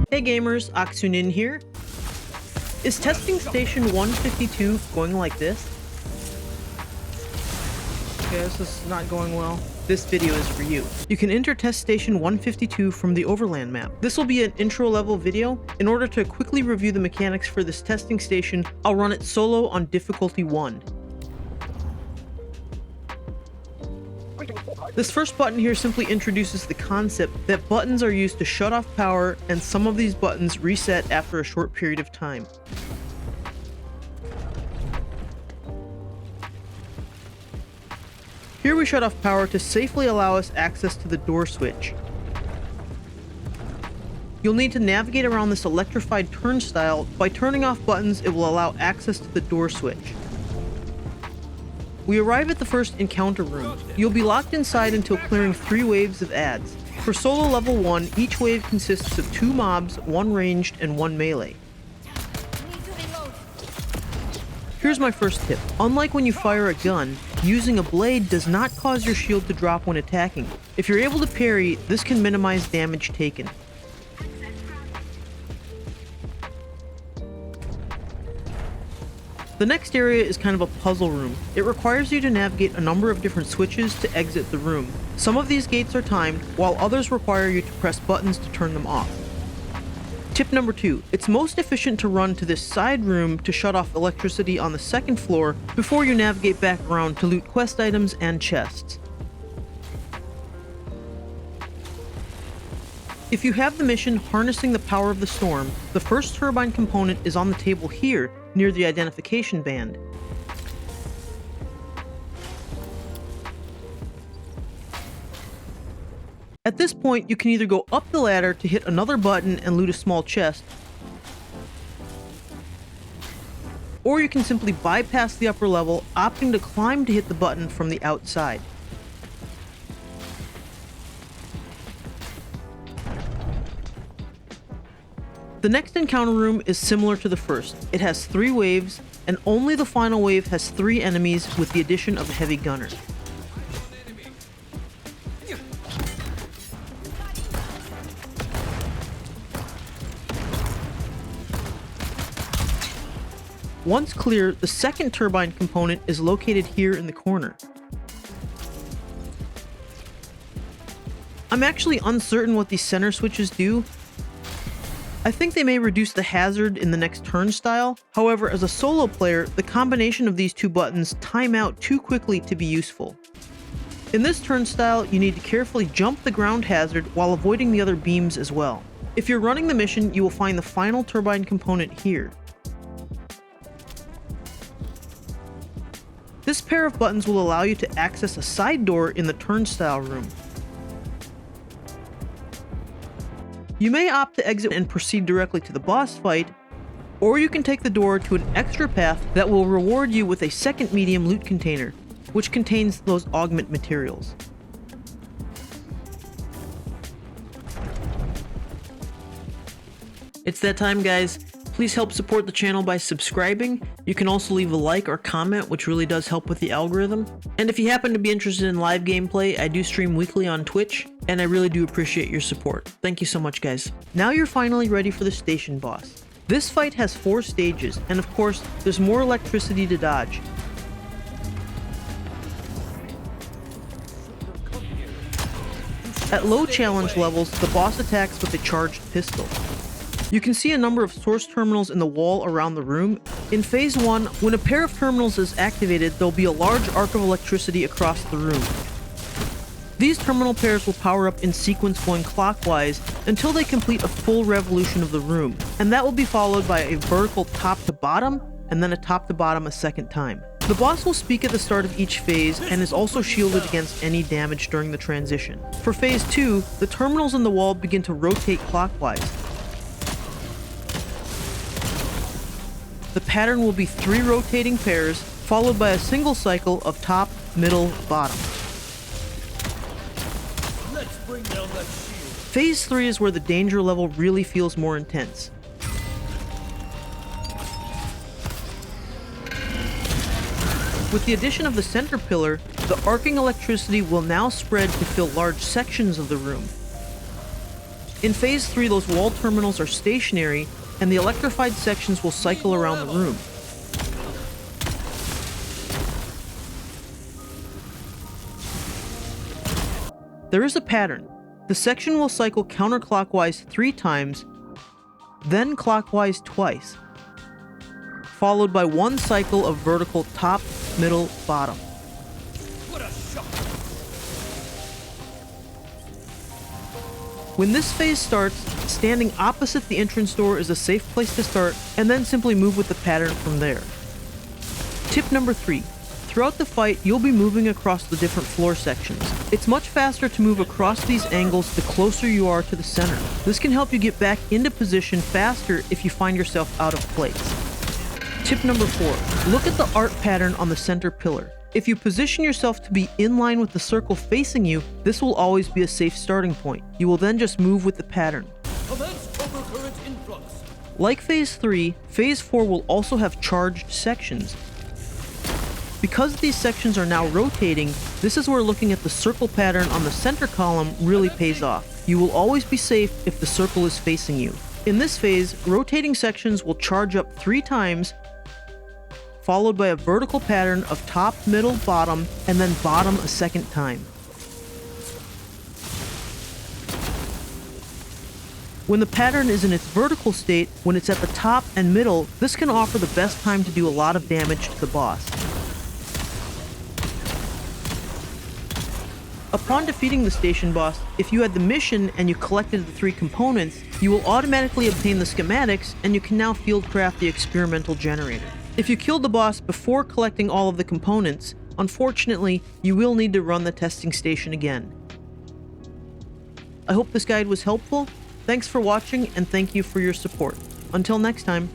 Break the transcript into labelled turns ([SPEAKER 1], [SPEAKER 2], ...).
[SPEAKER 1] Hey gamers, Aksu here. Is testing station 152 going like this? Okay, this is not going well. This video is for you. You can enter test station 152 from the overland map. This will be an intro level video. In order to quickly review the mechanics for this testing station, I'll run it solo on difficulty 1. This first button here simply introduces the concept that buttons are used to shut off power, and some of these buttons reset after a short period of time. Here we shut off power to safely allow us access to the door switch. You'll need to navigate around this electrified turnstile. By turning off buttons, it will allow access to the door switch. We arrive at the first encounter room. You'll be locked inside until clearing 3 waves of adds. For solo level 1, each wave consists of 2 mobs, 1 ranged and 1 melee. Here's my first tip. Unlike when you fire a gun, using a blade does not cause your shield to drop when attacking. If you're able to parry, this can minimize damage taken. The next area is kind of a puzzle room. It requires you to navigate a number of different switches to exit the room. Some of these gates are timed, while others require you to press buttons to turn them off. Tip number 2. It's most efficient to run to this side room to shut off electricity on the second floor before you navigate back around to loot quest items and chests. If you have the mission Harnessing the Power of the Storm, the first turbine component is on the table here, near the identification band. At this point, you can either go up the ladder to hit another button and loot a small chest, or you can simply bypass the upper level, opting to climb to hit the button from the outside. The next encounter room is similar to the first. It has 3 waves, and only the final wave has 3 enemies with the addition of a heavy gunner. Once clear, the second turbine component is located here in the corner. I'm actually uncertain what these center switches do. I think they may reduce the hazard in the next turnstile. However, as a solo player, the combination of these 2 buttons time out too quickly to be useful. In this turnstile, you need to carefully jump the ground hazard while avoiding the other beams as well. If you're running the mission, you will find the final turbine component here. This pair of buttons will allow you to access a side door in the turnstile room. You may opt to exit and proceed directly to the boss fight, or you can take the door to an extra path that will reward you with a second medium loot container, which contains those augment materials. It's that time, guys. Please help support the channel by subscribing. You can also leave a like or comment, which really does help with the algorithm. And if you happen to be interested in live gameplay, I do stream weekly on Twitch, and I really do appreciate your support. Thank you so much, guys. Now you're finally ready for the station boss. This fight has 4 stages, and of course, there's more electricity to dodge. At low challenge levels, the boss attacks with a charged pistol. You can see a number of source terminals in the wall around the room. In phase 1, when a pair of terminals is activated, there'll be a large arc of electricity across the room. These terminal pairs will power up in sequence going clockwise until they complete a full revolution of the room, and that will be followed by a vertical top to bottom, and then a top to bottom a second time. The boss will speak at the start of each phase and is also shielded against any damage during the transition. For phase 2, the terminals in the wall begin to rotate clockwise. The pattern will be 3 rotating pairs, followed by a single cycle of top, middle, bottom.
[SPEAKER 2] Let's bring down that shield.
[SPEAKER 1] Phase 3 is where the danger level really feels more intense. With the addition of the center pillar, the arcing electricity will now spread to fill large sections of the room. In Phase 3, those wall terminals are stationary, and the electrified sections will cycle around the room. There is a pattern. The section will cycle counterclockwise 3 times, then clockwise twice, followed by 1 cycle of vertical top, middle, bottom.
[SPEAKER 2] What a shock!
[SPEAKER 1] When this phase starts, standing opposite the entrance door is a safe place to start, and then simply move with the pattern from there. Tip number 3. Throughout the fight, you'll be moving across the different floor sections. It's much faster to move across these angles the closer you are to the center. This can help you get back into position faster if you find yourself out of place. Tip number 4. Look at the art pattern on the center pillar. If you position yourself to be in line with the circle facing you, this will always be a safe starting point. You will then just move with the pattern.
[SPEAKER 2] Commence overcurrent influx.
[SPEAKER 1] Like Phase 3, Phase 4 will also have charged sections. Because these sections are now rotating, this is where looking at the circle pattern on the center column really pays off. You will always be safe if the circle is facing you. In this phase, rotating sections will charge up 3 times, followed by a vertical pattern of top, middle, bottom, and then bottom a second time. When the pattern is in its vertical state, when it's at the top and middle, this can offer the best time to do a lot of damage to the boss. Upon defeating the station boss, if you had the mission and you collected the 3 components, you will automatically obtain the schematics and you can now fieldcraft the experimental generator. If you killed the boss before collecting all of the components, unfortunately, you will need to run the testing station again. I hope this guide was helpful. Thanks for watching and thank you for your support. Until next time.